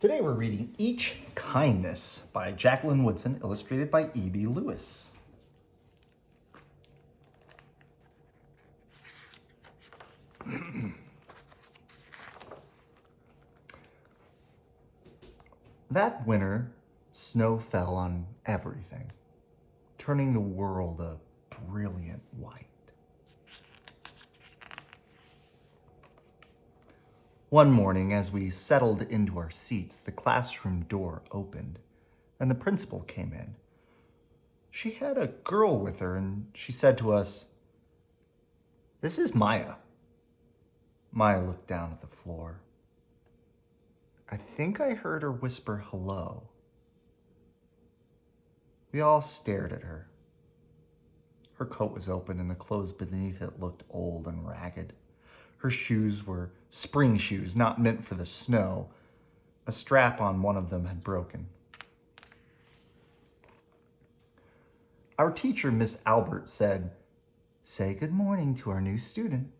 Today we're reading Each Kindness by Jacqueline Woodson, illustrated by E.B. Lewis. That winter, snow fell on everything, turning the world a brilliant white. One morning, as we settled into our seats, the classroom door opened, and the principal came in. She had a girl with her, and she said to us, "This is Maya." Maya looked down at the floor. I think I heard her whisper hello. We all stared at her. Her coat was open, and the clothes beneath it looked old and ragged. Her shoes were spring shoes, not meant for the snow. A strap on one of them had broken. Our teacher, Miss Albert, said, "Say good morning to our new student."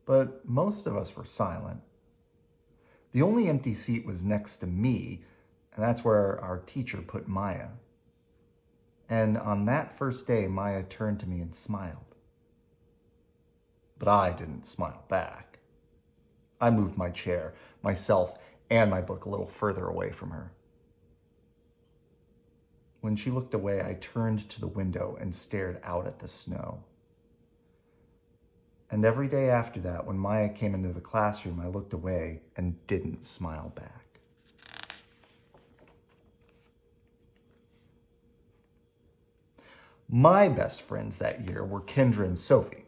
But most of us were silent. The only empty seat was next to me, and that's where our teacher put Maya. And on that first day, Maya turned to me and smiled. But I didn't smile back. I moved my chair, myself, and my book a little further away from her. When she looked away, I turned to the window and stared out at the snow. And every day after that, when Maya came into the classroom, I looked away and didn't smile back. My best friends that year were Kendra and Sophie.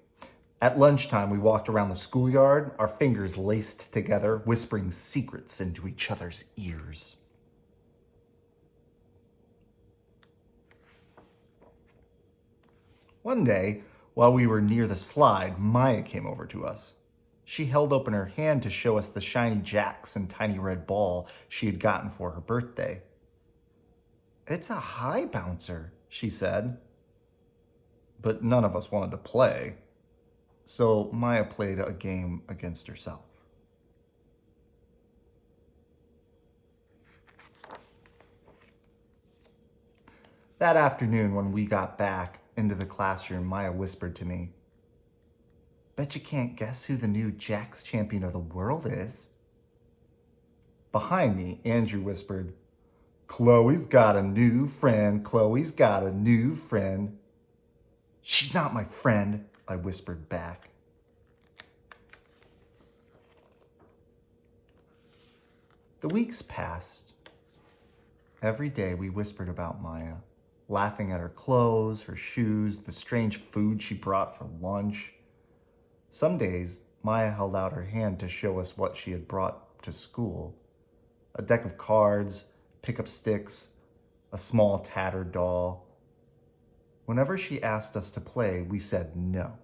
At lunchtime, we walked around the schoolyard, our fingers laced together, whispering secrets into each other's ears. One day, while we were near the slide, Maya came over to us. She held open her hand to show us the shiny jacks and tiny red ball she had gotten for her birthday. "It's a high bouncer," she said. But none of us wanted to play. So Maya played a game against herself. That afternoon, when we got back into the classroom, Maya whispered to me, "Bet you can't guess who the new Jacks champion of the world is." Behind me, Andrew whispered, "Chloe's got a new friend. Chloe's got a new friend." "She's not my friend," I whispered back. The weeks passed. Every day we whispered about Maya, laughing at her clothes, her shoes, the strange food she brought for lunch. Some days, Maya held out her hand to show us what she had brought to school. A deck of cards, pickup sticks, a small tattered doll. Whenever she asked us to play, we said no.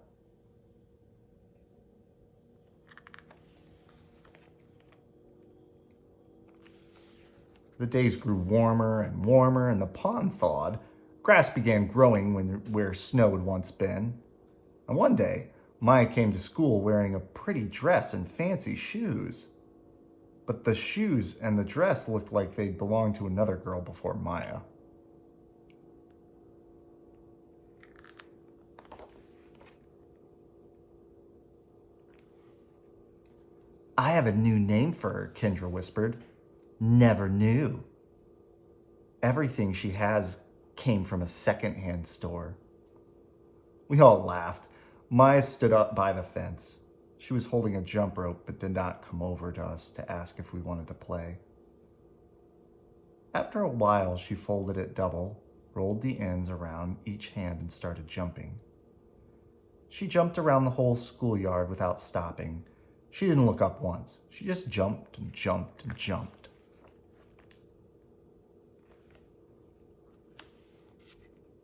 The days grew warmer and warmer, and the pond thawed. Grass began growing where snow had once been. And one day, Maya came to school wearing a pretty dress and fancy shoes. But the shoes and the dress looked like they'd belonged to another girl before Maya. "I have a new name for her," Kendra whispered. "Never knew." Everything she has came from a secondhand store. We all laughed. Maya stood up by the fence. She was holding a jump rope but did not come over to us to ask if we wanted to play. After a while, she folded it double, rolled the ends around each hand, and started jumping. She jumped around the whole schoolyard without stopping. She didn't look up once. She just jumped and jumped and jumped.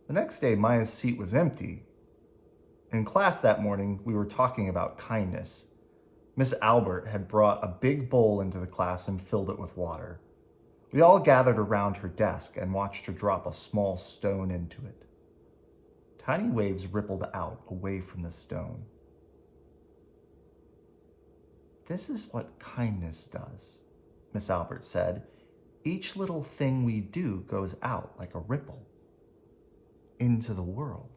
The next day, Maya's seat was empty. In class that morning, we were talking about kindness. Miss Albert had brought a big bowl into the class and filled it with water. We all gathered around her desk and watched her drop a small stone into it. Tiny waves rippled out away from the stone. "This is what kindness does," Miss Albert said. Each little thing we do goes out like a ripple into the world.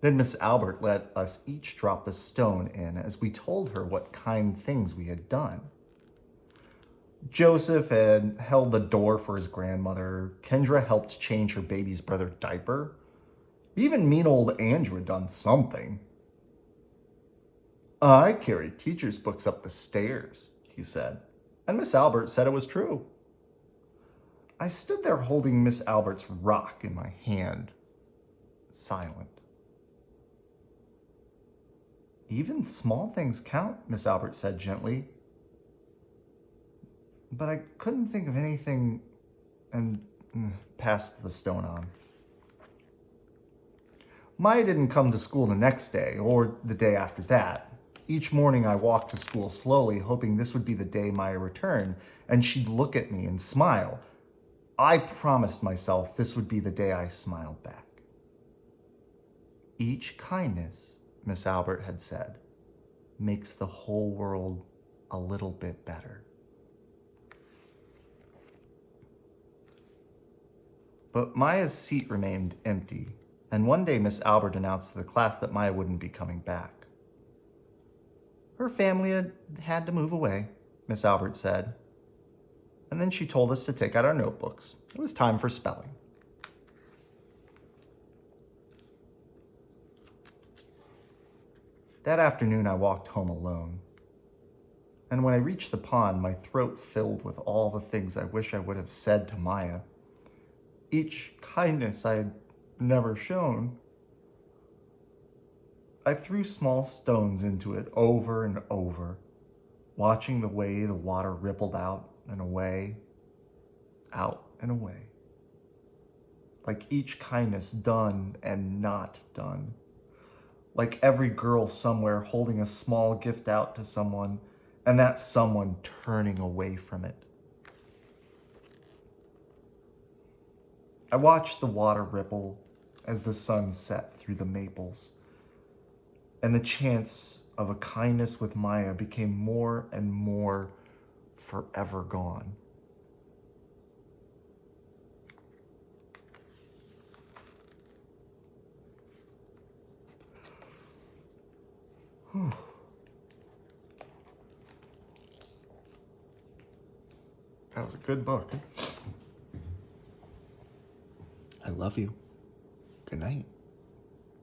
Then Miss Albert let us each drop the stone in as we told her what kind things we had done. Joseph had held the door for his grandmother. Kendra helped change her baby's brother's diaper. Even mean old Andrew had done something. I carried teacher's books up the stairs, he said, and Miss Albert said it was true. I stood there holding Miss Albert's rock in my hand, silent. Even small things count, Miss Albert said gently. But I couldn't think of anything and passed the stone on. Maya didn't come to school the next day or the day after that. Each morning I walked to school slowly, hoping this would be the day Maya returned and she'd look at me and smile. I promised myself this would be the day I smiled back. Each kindness, Miss Albert had said, makes the whole world a little bit better. But Maya's seat remained empty, and one day Miss Albert announced to the class that Maya wouldn't be coming back. Her family had to move away, Miss Albert said. And then she told us to take out our notebooks. It was time for spelling. That afternoon, I walked home alone. And when I reached the pond, my throat filled with all the things I wish I would have said to Maya. Each kindness I had never shown. I threw small stones into it over and over, watching the way the water rippled out and away, out and away. Like each kindness done and not done. Like every girl somewhere holding a small gift out to someone, and that someone turning away from it. I watched the water ripple as the sun set through the maples, and the chance of a kindness with Maya became more and more forever gone. That was a good book. I love you. Good night.